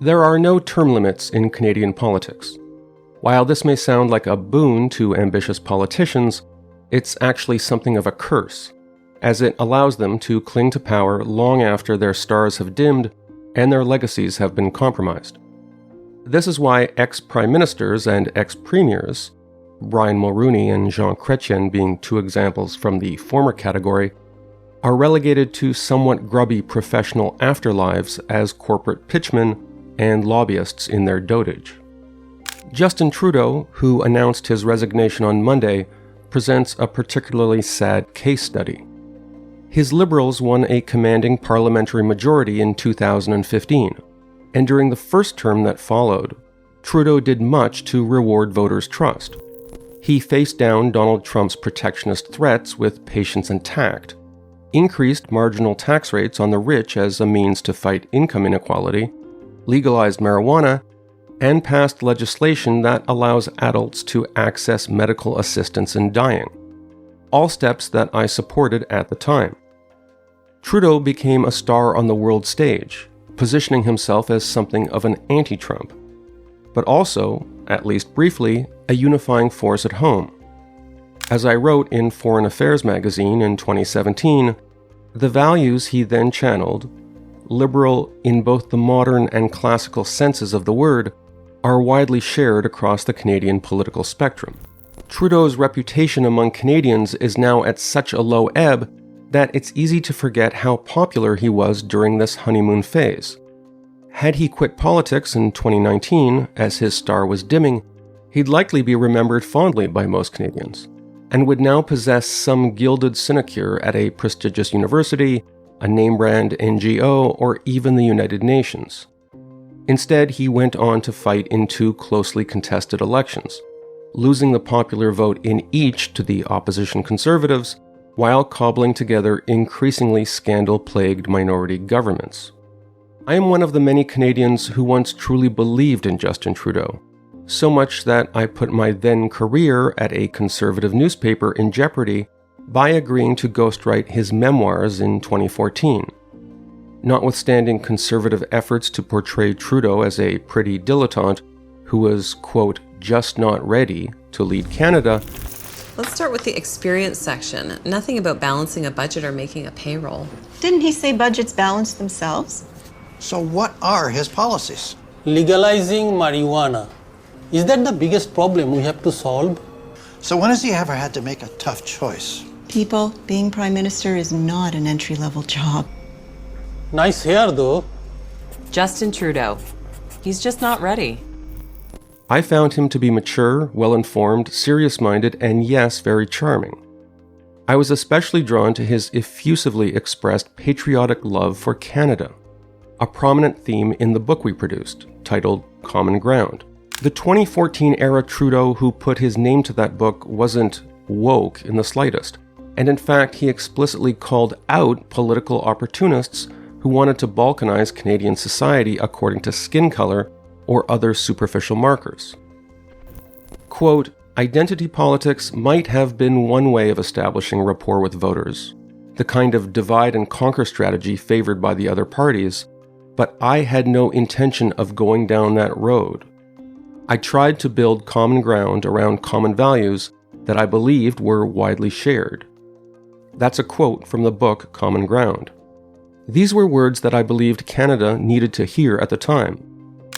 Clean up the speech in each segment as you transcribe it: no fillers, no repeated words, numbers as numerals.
There are no term limits in Canadian politics. While this may sound like a boon to ambitious politicians, it's actually something of a curse, as it allows them to cling to power long after their stars have dimmed and their legacies have been compromised. This is why ex-prime ministers and ex-premiers, Brian Mulroney and Jean Chrétien being two examples from the former category, are relegated to somewhat grubby professional afterlives as corporate pitchmen and lobbyists in their dotage. Justin Trudeau, who announced his resignation on Monday, presents a particularly sad case study. His Liberals won a commanding parliamentary majority in 2015, and during the first term that followed, Trudeau did much to reward voters' trust. He faced down Donald Trump's protectionist threats with patience and tact, increased marginal tax rates on the rich as a means to fight income inequality, legalized marijuana, and passed legislation that allows adults to access medical assistance in dying. All steps that I supported at the time. Trudeau became a star on the world stage, positioning himself as something of an anti-Trump, but also, at least briefly, a unifying force at home. As I wrote in Foreign Affairs magazine in 2017, the values he then channeled, liberal in both the modern and classical senses of the word, are widely shared across the Canadian political spectrum. Trudeau's reputation among Canadians is now at such a low ebb that it's easy to forget how popular he was during this honeymoon phase. Had he quit politics in 2019, as his star was dimming, he'd likely be remembered fondly by most Canadians, and would now possess some gilded sinecure at a prestigious university, a name-brand NGO, or even the United Nations. Instead, he went on to fight in two closely contested elections, losing the popular vote in each to the opposition Conservatives, while cobbling together increasingly scandal-plagued minority governments. I am one of the many Canadians who once truly believed in Justin Trudeau, so much that I put my then career at a conservative newspaper in jeopardy by agreeing to ghostwrite his memoirs in 2014. Notwithstanding conservative efforts to portray Trudeau as a pretty dilettante who was, quote, just not ready to lead Canada. Let's start with the experience section. Nothing about balancing a budget or making a payroll. Didn't he say budgets balance themselves? So what are his policies? Legalizing marijuana. Is that the biggest problem we have to solve? So when has he ever had to make a tough choice? People, being prime minister is not an entry-level job. Nice hair, though. Justin Trudeau. He's just not ready. I found him to be mature, well-informed, serious-minded, and yes, very charming. I was especially drawn to his effusively expressed patriotic love for Canada, a prominent theme in the book we produced, titled Common Ground. The 2014-era Trudeau who put his name to that book wasn't woke in the slightest, and in fact he explicitly called out political opportunists who wanted to balkanize Canadian society according to skin color or other superficial markers. Quote, identity politics might have been one way of establishing rapport with voters, the kind of divide and conquer strategy favored by the other parties, but I had no intention of going down that road. I tried to build common ground around common values that I believed were widely shared. That's a quote from the book Common Ground. These were words that I believed Canada needed to hear at the time.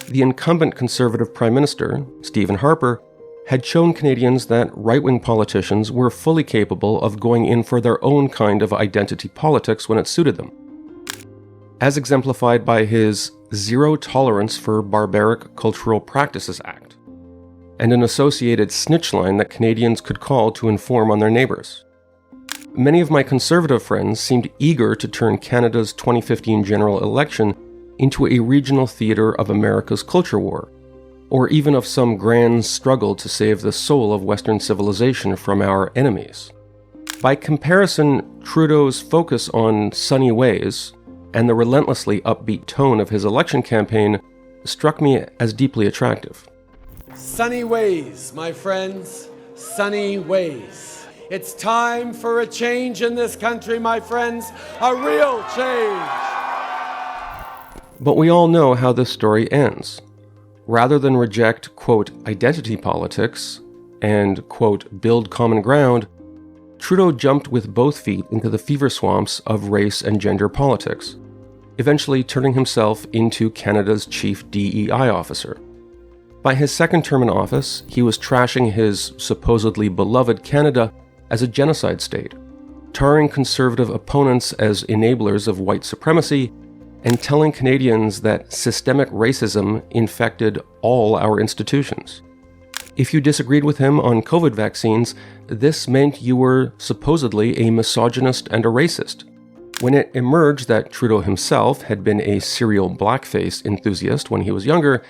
The incumbent Conservative Prime Minister, Stephen Harper, had shown Canadians that right-wing politicians were fully capable of going in for their own kind of identity politics when it suited them, as exemplified by his Zero Tolerance for Barbaric Cultural Practices Act, and an associated snitch line that Canadians could call to inform on their neighbours. Many of my Conservative friends seemed eager to turn Canada's 2015 general election into a regional theatre of America's culture war, or even of some grand struggle to save the soul of Western civilization from our enemies. By comparison, Trudeau's focus on sunny ways and the relentlessly upbeat tone of his election campaign struck me as deeply attractive. Sunny ways, my friends, sunny ways. It's time for a change in this country, my friends, a real change. But we all know how this story ends. Rather than reject, quote, identity politics and, quote, build common ground, Trudeau jumped with both feet into the fever swamps of race and gender politics, eventually turning himself into Canada's chief DEI officer. By his second term in office, he was trashing his supposedly beloved Canada as a genocide state, tarring conservative opponents as enablers of white supremacy, and telling Canadians that systemic racism infected all our institutions. If you disagreed with him on COVID vaccines, this meant you were supposedly a misogynist and a racist. When it emerged that Trudeau himself had been a serial blackface enthusiast when he was younger,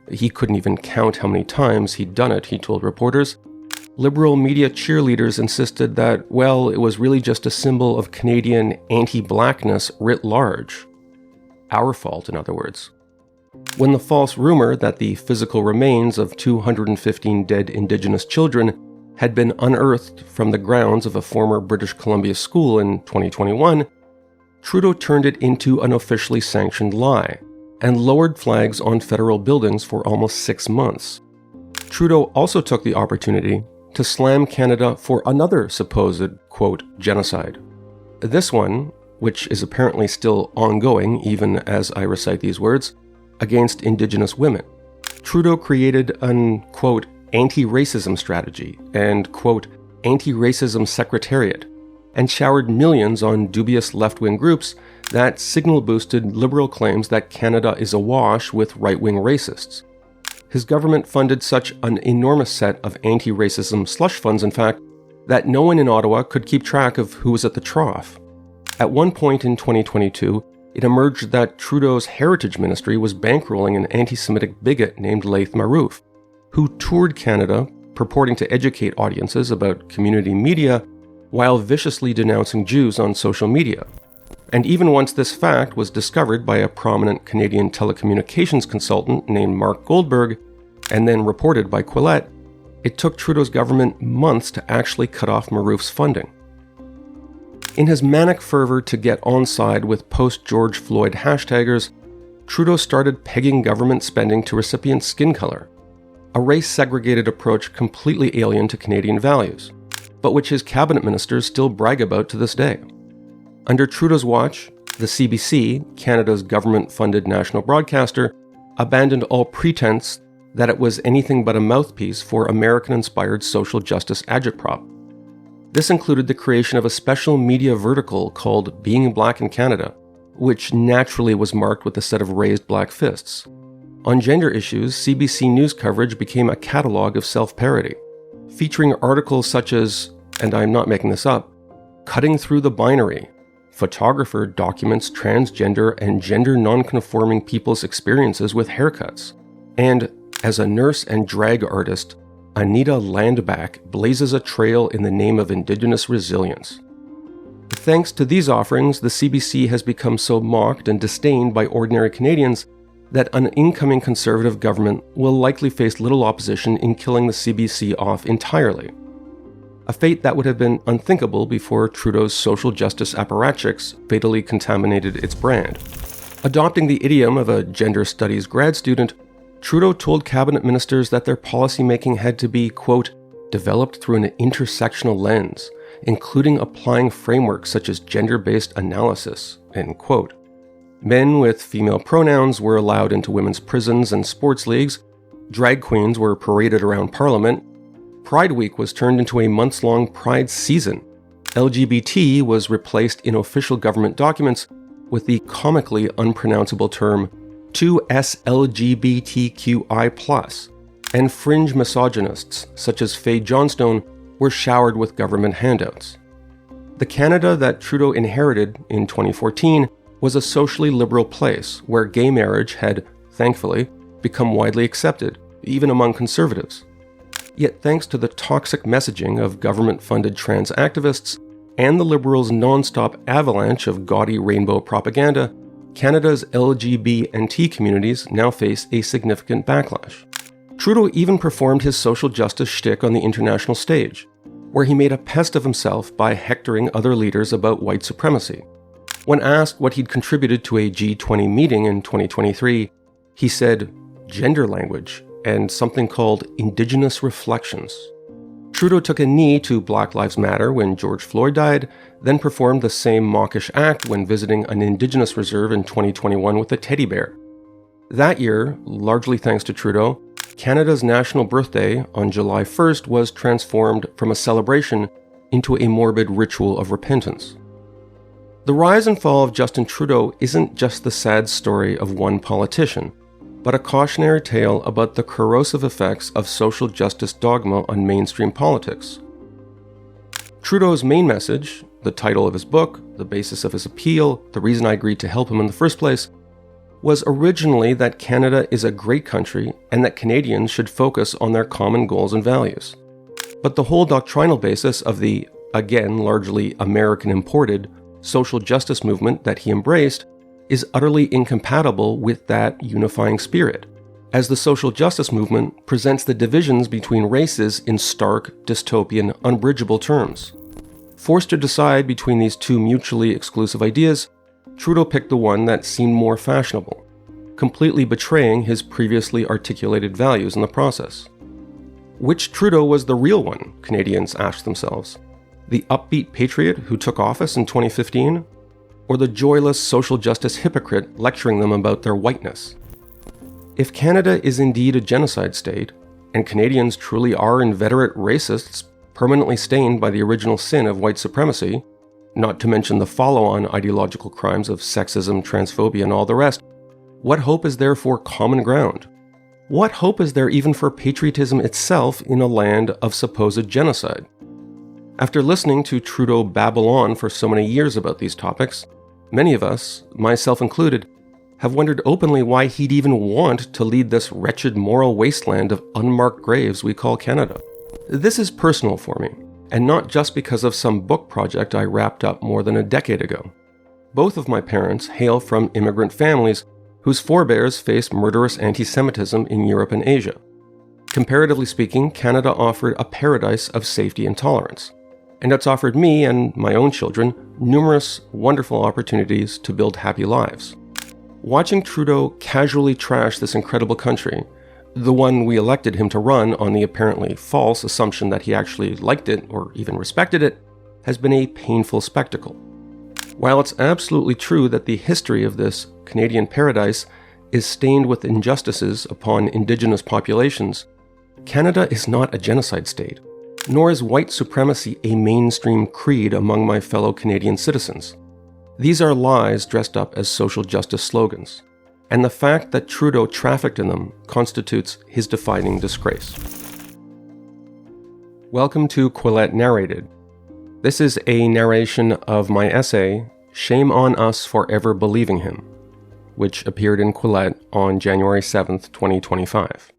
he couldn't even count how many times he'd done it, he told reporters, liberal media cheerleaders insisted that, well, it was really just a symbol of Canadian anti-blackness writ large. Our fault, in other words. When the false rumor that the physical remains of 215 dead Indigenous children had been unearthed from the grounds of a former British Columbia school in 2021, Trudeau turned it into an officially sanctioned lie and lowered flags on federal buildings for almost 6 months. Trudeau also took the opportunity to slam Canada for another supposed, quote, genocide. This one, which is apparently still ongoing even as I recite these words, against Indigenous women. Trudeau created an, quote, anti-racism strategy and, quote, anti-racism secretariat, and showered millions on dubious left-wing groups that signal-boosted liberal claims that Canada is awash with right-wing racists. His government funded such an enormous set of anti-racism slush funds, in fact, that no one in Ottawa could keep track of who was at the trough. At one point in 2022, it emerged that Trudeau's Heritage Ministry was bankrolling an anti-Semitic bigot named Laith Marouf, who toured Canada purporting to educate audiences about community media while viciously denouncing Jews on social media. And even once this fact was discovered by a prominent Canadian telecommunications consultant named Mark Goldberg, and then reported by Quillette, it took Trudeau's government months to actually cut off Marouf's funding. In his manic fervor to get on side with post-George Floyd hashtaggers, Trudeau started pegging government spending to recipients' skin color, a race-segregated approach completely alien to Canadian values, but which his cabinet ministers still brag about to this day. Under Trudeau's watch, the CBC, Canada's government-funded national broadcaster, abandoned all pretense that it was anything but a mouthpiece for American-inspired social justice agitprop. This included the creation of a special media vertical called Being Black in Canada, which naturally was marked with a set of raised black fists. On gender issues, CBC News coverage became a catalog of self-parody, featuring articles such as, and I'm not making this up, Cutting Through the Binary, photographer documents transgender and gender non-conforming people's experiences with haircuts, and as a nurse and drag artist, Anita Landback blazes a trail in the name of Indigenous resilience. Thanks to these offerings, the CBC has become so mocked and disdained by ordinary Canadians that an incoming Conservative government will likely face little opposition in killing the CBC off entirely. A fate that would have been unthinkable before Trudeau's social justice apparatchiks fatally contaminated its brand. Adopting the idiom of a gender studies grad student, Trudeau told cabinet ministers that their policymaking had to be, quote, developed through an intersectional lens, including applying frameworks such as gender-based analysis, end quote. Men with female pronouns were allowed into women's prisons and sports leagues, drag queens were paraded around Parliament, Pride Week was turned into a months-long Pride season, LGBT was replaced in official government documents with the comically unpronounceable term 2SLGBTQI+, and fringe misogynists, such as Faye Johnstone, were showered with government handouts. The Canada that Trudeau inherited in 2014 was a socially liberal place where gay marriage had, thankfully, become widely accepted, even among conservatives. Yet thanks to the toxic messaging of government-funded trans activists and the Liberals' non-stop avalanche of gaudy rainbow propaganda, Canada's LGBT communities now face a significant backlash. Trudeau even performed his social justice shtick on the international stage, where he made a pest of himself by hectoring other leaders about white supremacy. When asked what he'd contributed to a G20 meeting in 2023, he said gender language and something called Indigenous reflections. Trudeau took a knee to Black Lives Matter when George Floyd died, then performed the same mawkish act when visiting an Indigenous reserve in 2021 with a teddy bear. That year, largely thanks to Trudeau, Canada's national birthday on July 1st was transformed from a celebration into a morbid ritual of repentance. The rise and fall of Justin Trudeau isn't just the sad story of one politician, but a cautionary tale about the corrosive effects of social justice dogma on mainstream politics. Trudeau's main message, the title of his book, the basis of his appeal, the reason I agreed to help him in the first place, was originally that Canada is a great country and that Canadians should focus on their common goals and values. But the whole doctrinal basis of the, again largely American-imported, social justice movement that he embraced is utterly incompatible with that unifying spirit, as the social justice movement presents the divisions between races in stark, dystopian, unbridgeable terms. Forced to decide between these two mutually exclusive ideas, Trudeau picked the one that seemed more fashionable, completely betraying his previously articulated values in the process. Which Trudeau was the real one, Canadians asked themselves? The upbeat patriot who took office in 2015? Or the joyless social justice hypocrite lecturing them about their whiteness? If Canada is indeed a genocide state, and Canadians truly are inveterate racists permanently stained by the original sin of white supremacy, not to mention the follow-on ideological crimes of sexism, transphobia, and all the rest, what hope is there for common ground? What hope is there even for patriotism itself in a land of supposed genocide? After listening to Trudeau babble on for so many years about these topics, many of us, myself included, have wondered openly why he'd even want to lead this wretched moral wasteland of unmarked graves we call Canada. This is personal for me, and not just because of some book project I wrapped up more than a decade ago. Both of my parents hail from immigrant families whose forebears faced murderous anti-Semitism in Europe and Asia. Comparatively speaking, Canada offered a paradise of safety and tolerance, and it's offered me and my own children numerous wonderful opportunities to build happy lives. Watching Trudeau casually trash this incredible country, the one we elected him to run on the apparently false assumption that he actually liked it or even respected it, has been a painful spectacle. While it's absolutely true that the history of this Canadian paradise is stained with injustices upon Indigenous populations, Canada is not a genocide state, nor is white supremacy a mainstream creed among my fellow Canadian citizens. These are lies dressed up as social justice slogans, and the fact that Trudeau trafficked in them constitutes his defining disgrace. Welcome to Quillette Narrated. This is a narration of my essay, Shame on Us for Ever Believing Him, which appeared in Quillette on January 7th, 2025.